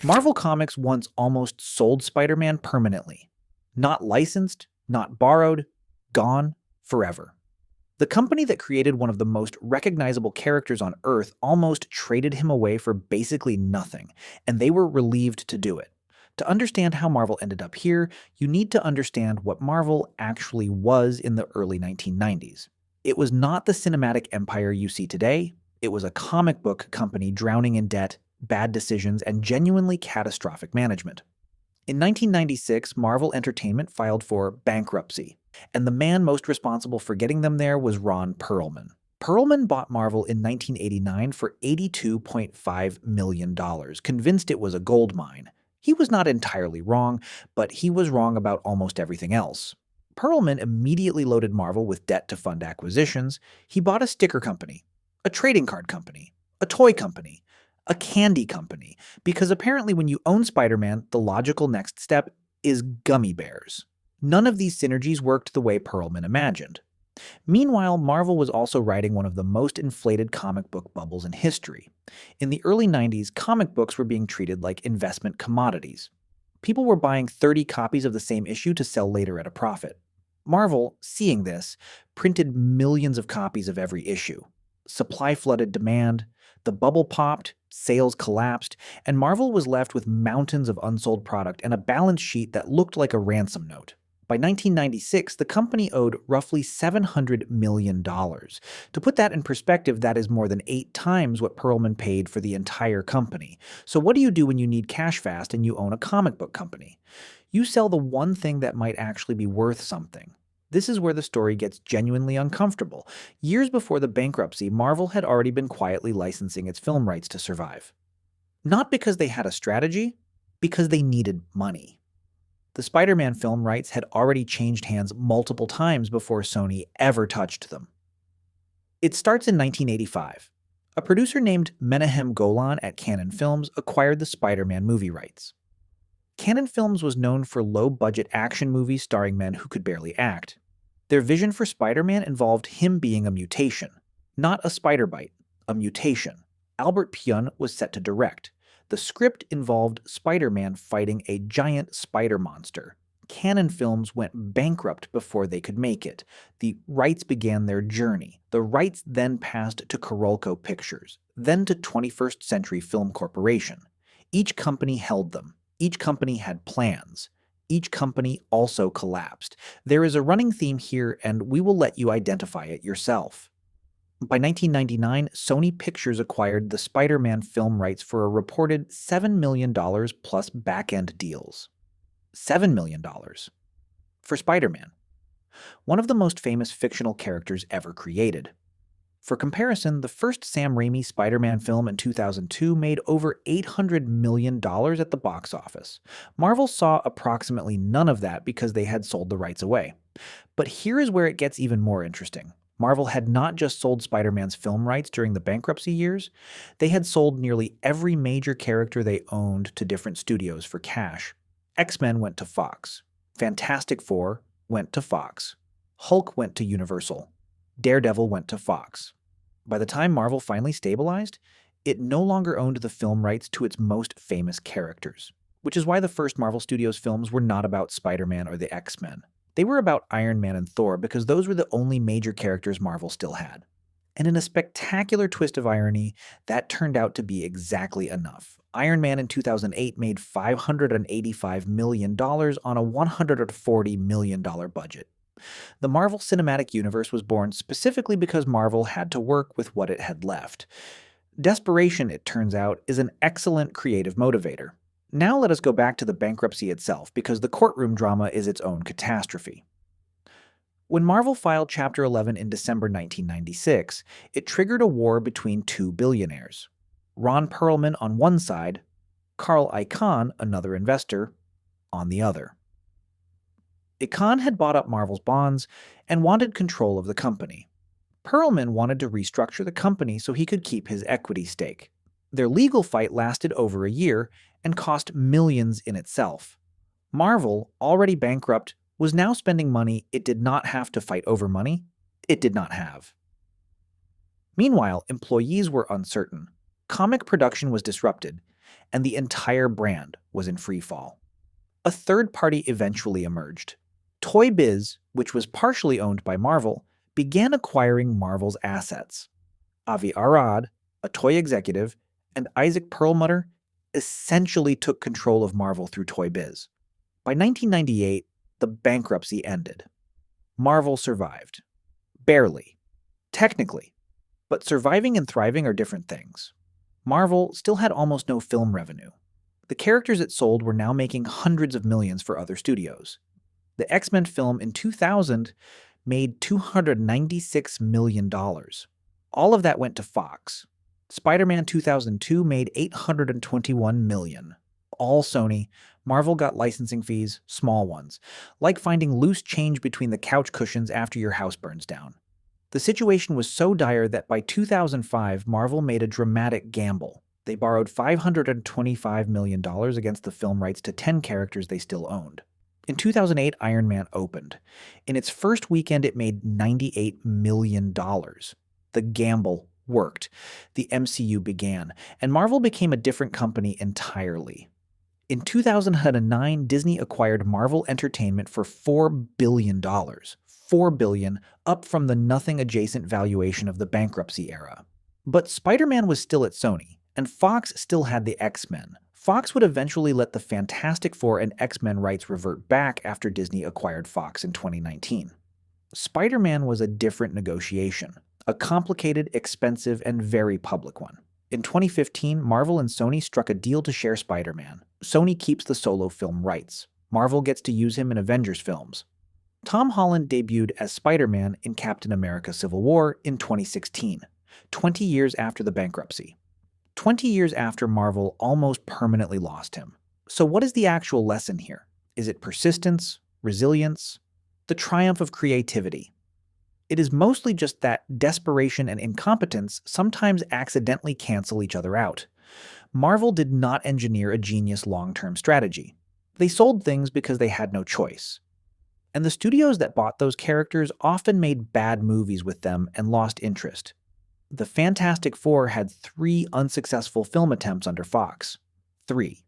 Marvel Comics once almost sold Spider-Man permanently. Not licensed, not borrowed, gone forever. The company that created one of the most recognizable characters on Earth almost traded him away for basically nothing, and they were relieved to do it. To understand how Marvel ended up here, you need to understand what Marvel actually was in the early 1990s. It was not the cinematic empire you see today. It was a comic book company drowning in debt, bad decisions, and genuinely catastrophic management. In 1996, Marvel Entertainment filed for bankruptcy, and the man most responsible for getting them there was Ron Perlman. Perlman bought Marvel in 1989 for $82.5 million, convinced it was a gold mine. He was not entirely wrong, but he was wrong about almost everything else. Perlman immediately loaded Marvel with debt to fund acquisitions. He bought a sticker company, a trading card company, a toy company, a candy company, because apparently when you own Spider-Man, the logical next step is gummy bears. None of these synergies worked the way Perlman imagined. Meanwhile, Marvel was also riding one of the most inflated comic book bubbles in history. In the early 90s, comic books were being treated like investment commodities. People were buying 30 copies of the same issue to sell later at a profit. Marvel, seeing this, printed millions of copies of every issue. Supply flooded demand, the bubble popped, sales collapsed, and Marvel was left with mountains of unsold product and a balance sheet that looked like a ransom note. By 1996, the company owed roughly $700 million. To put that in perspective, that is more than 8 times what Perlman paid for the entire company. So what do you do when you need cash fast and you own a comic book company? You sell the one thing that might actually be worth something. This is where the story gets genuinely uncomfortable. Years before the bankruptcy, Marvel had already been quietly licensing its film rights to survive. Not because they had a strategy, because they needed money. The Spider-Man film rights had already changed hands multiple times before Sony ever touched them. It starts in 1985. A producer named Menahem Golan at Cannon Films acquired the Spider-Man movie rights. Cannon Films was known for low-budget action movies starring men who could barely act. Their vision for Spider-Man involved him being a mutation. Not a spider bite, a mutation. Albert Pyun was set to direct. The script involved Spider-Man fighting a giant spider monster. Cannon Films went bankrupt before they could make it. The rights began their journey. The rights then passed to Carolco Pictures, then to 21st Century Film Corporation. Each company held them. Each company had plans. Each company also collapsed. There is a running theme here, and we will let you identify it yourself. By 1999, Sony Pictures acquired the Spider-Man film rights for a reported $7 million plus back-end deals. $7 million. For Spider-Man, one of the most famous fictional characters ever created. For comparison, the first Sam Raimi Spider-Man film in 2002 made over $800 million at the box office. Marvel saw approximately none of that because they had sold the rights away. But here is where it gets even more interesting. Marvel had not just sold Spider-Man's film rights during the bankruptcy years, they had sold nearly every major character they owned to different studios for cash. X-Men went to Fox. Fantastic Four went to Fox. Hulk went to Universal. Daredevil went to Fox. By the time Marvel finally stabilized, it no longer owned the film rights to its most famous characters, which is why the first Marvel Studios films were not about Spider-Man or the X-Men. They were about Iron Man and Thor because those were the only major characters Marvel still had. And in a spectacular twist of irony, that turned out to be exactly enough. Iron Man in 2008 made $585 million on a $140 million budget. The Marvel Cinematic Universe was born specifically because Marvel had to work with what it had left. Desperation, it turns out, is an excellent creative motivator. Now let us go back to the bankruptcy itself, because the courtroom drama is its own catastrophe. When Marvel filed Chapter 11 in December 1996, it triggered a war between two billionaires. Ron Perlman on one side, Carl Icahn, another investor, on the other. Icahn had bought up Marvel's bonds and wanted control of the company. Perlman wanted to restructure the company so he could keep his equity stake. Their legal fight lasted over a year and cost millions in itself. Marvel, already bankrupt, was now spending money it did not have to fight over money it did not have. Meanwhile, employees were uncertain. Comic production was disrupted, and the entire brand was in free fall. A third party eventually emerged. Toy Biz, which was partially owned by Marvel, began acquiring Marvel's assets. Avi Arad, a toy executive, and Isaac Perlmutter essentially took control of Marvel through Toy Biz. By 1998, the bankruptcy ended. Marvel survived. Barely. Technically. But surviving and thriving are different things. Marvel still had almost no film revenue. The characters it sold were now making hundreds of millions for other studios. The X-Men film in 2000 made $296 million. All of that went to Fox. Spider-Man 2002 made $821 million. All Sony. Marvel got licensing fees, small ones, like finding loose change between the couch cushions after your house burns down. The situation was so dire that by 2005, Marvel made a dramatic gamble. They borrowed $525 million against the film rights to 10 characters they still owned. In 2008, Iron Man opened. In its first weekend, it made $98 million. The gamble worked. The MCU began, and Marvel became a different company entirely. In 2009, Disney acquired Marvel Entertainment for $4 billion. $4 billion, up from the nothing-adjacent valuation of the bankruptcy era. But Spider-Man was still at Sony, and Fox still had the X-Men. Fox would eventually let the Fantastic Four and X-Men rights revert back after Disney acquired Fox in 2019. Spider-Man was a different negotiation, a complicated, expensive, and very public one. In 2015, Marvel and Sony struck a deal to share Spider-Man. Sony keeps the solo film rights. Marvel gets to use him in Avengers films. Tom Holland debuted as Spider-Man in Captain America: Civil War in 2016, 20 years after the bankruptcy. 20 years after Marvel almost permanently lost him. So what is the actual lesson here? Is it persistence, resilience, the triumph of creativity? It is mostly just that desperation and incompetence sometimes accidentally cancel each other out. Marvel did not engineer a genius long-term strategy. They sold things because they had no choice. And the studios that bought those characters often made bad movies with them and lost interest. The Fantastic Four had 3 unsuccessful film attempts under Fox. 3.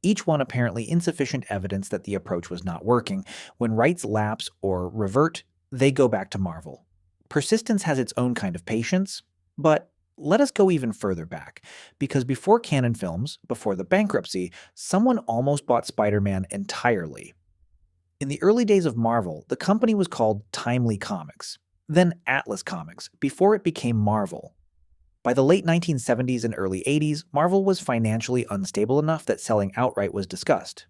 Each one apparently insufficient evidence that the approach was not working. When rights lapse or revert, they go back to Marvel. Persistence has its own kind of patience, but let us go even further back, because before Canon Films, before the bankruptcy, someone almost bought Spider-Man entirely. In the early days of Marvel, the company was called Timely Comics, then Atlas Comics, before it became Marvel. By the late 1970s and early 80s, Marvel was financially unstable enough that selling outright was discussed.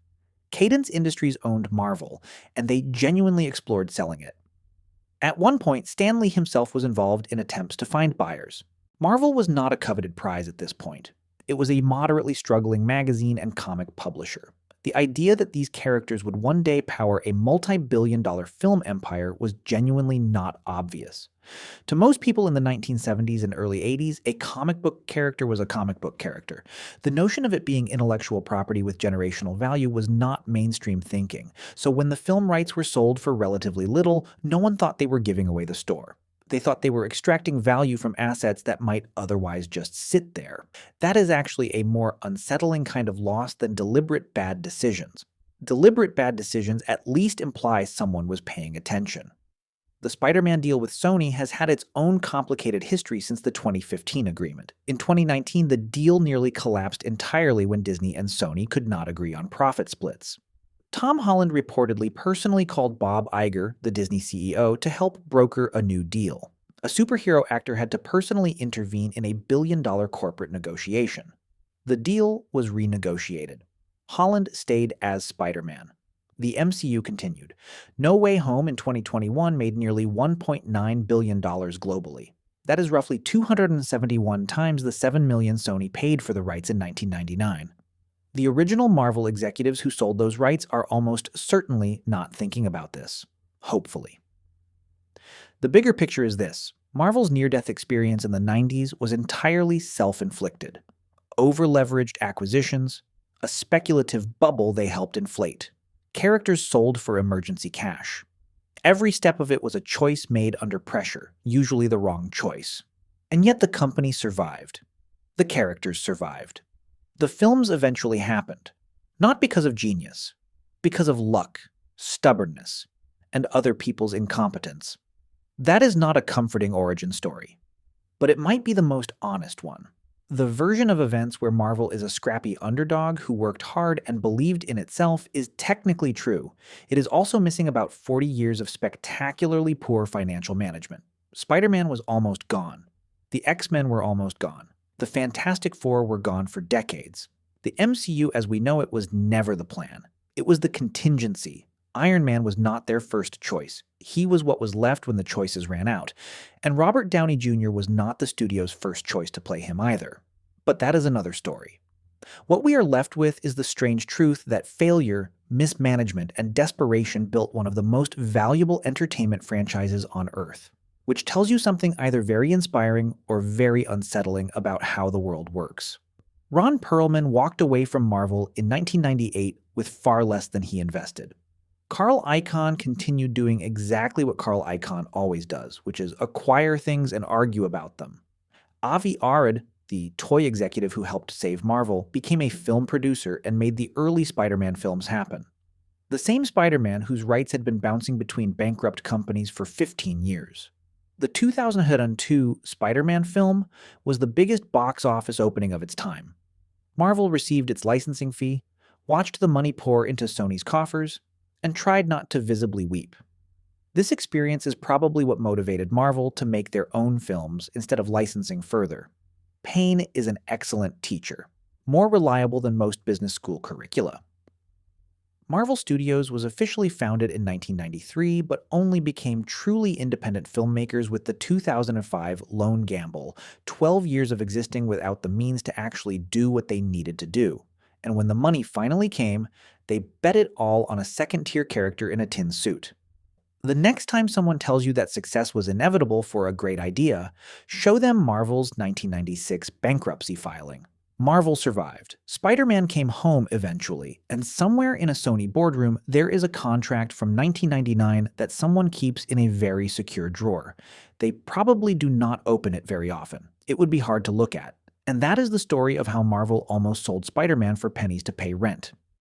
Cadence Industries owned Marvel, and they genuinely explored selling it. At one point, Stan Lee himself was involved in attempts to find buyers. Marvel was not a coveted prize at this point. It was a moderately struggling magazine and comic publisher. The idea that these characters would one day power a multi-billion-dollar film empire was genuinely not obvious. To most people in the 1970s and early 80s, a comic book character was a comic book character. The notion of it being intellectual property with generational value was not mainstream thinking, so when the film rights were sold for relatively little, no one thought they were giving away the store. They thought they were extracting value from assets that might otherwise just sit there. That is actually a more unsettling kind of loss than deliberate bad decisions. Deliberate bad decisions at least imply someone was paying attention. The Spider-Man deal with Sony has had its own complicated history since the 2015 agreement. In 2019, the deal nearly collapsed entirely when Disney and Sony could not agree on profit splits. Tom Holland reportedly personally called Bob Iger, the Disney CEO, to help broker a new deal. A superhero actor had to personally intervene in a billion-dollar corporate negotiation. The deal was renegotiated. Holland stayed as Spider-Man. The MCU continued. No Way Home in 2021 made nearly $1.9 billion globally. That is roughly 271 times the $7 million Sony paid for the rights in 1999. The original Marvel executives who sold those rights are almost certainly not thinking about this. Hopefully. The bigger picture is this. Marvel's near-death experience in the 90s was entirely self-inflicted. Over-leveraged acquisitions, a speculative bubble they helped inflate. Characters sold for emergency cash. Every step of it was a choice made under pressure, usually the wrong choice. And yet the company survived. The characters survived. The films eventually happened, not because of genius, because of luck, stubbornness, and other people's incompetence. That is not a comforting origin story, but it might be the most honest one. The version of events where Marvel is a scrappy underdog who worked hard and believed in itself is technically true. It is also missing about 40 years of spectacularly poor financial management. Spider-Man was almost gone. The X-Men were almost gone. The Fantastic Four were gone for decades. The MCU as we know it was never the plan. It was the contingency. Iron Man was not their first choice. He was what was left when the choices ran out. And Robert Downey Jr. was not the studio's first choice to play him either. But that is another story. What we are left with is the strange truth that failure, mismanagement, and desperation built one of the most valuable entertainment franchises on Earth, which tells you something either very inspiring or very unsettling about how the world works. Ron Perlman walked away from Marvel in 1998 with far less than he invested. Carl Icahn continued doing exactly what Carl Icahn always does, which is acquire things and argue about them. Avi Arad, the toy executive who helped save Marvel, became a film producer and made the early Spider-Man films happen. The same Spider-Man whose rights had been bouncing between bankrupt companies for 15 years. The 2002 Spider-Man film was the biggest box office opening of its time. Marvel received its licensing fee, watched the money pour into Sony's coffers, and tried not to visibly weep. This experience is probably what motivated Marvel to make their own films instead of licensing further. Pain is an excellent teacher, more reliable than most business school curricula. Marvel Studios was officially founded in 1993, but only became truly independent filmmakers with the 2005 Lone Gamble, 12 years of existing without the means to actually do what they needed to do. And when the money finally came, they bet it all on a second-tier character in a tin suit. The next time someone tells you that success was inevitable for a great idea, show them Marvel's 1996 bankruptcy filing. Marvel survived. Spider-Man came home eventually, and somewhere in a Sony boardroom, there is a contract from 1999 that someone keeps in a very secure drawer. They probably do not open it very often. It would be hard to look at. And that is the story of how Marvel almost sold Spider-Man for pennies to pay rent.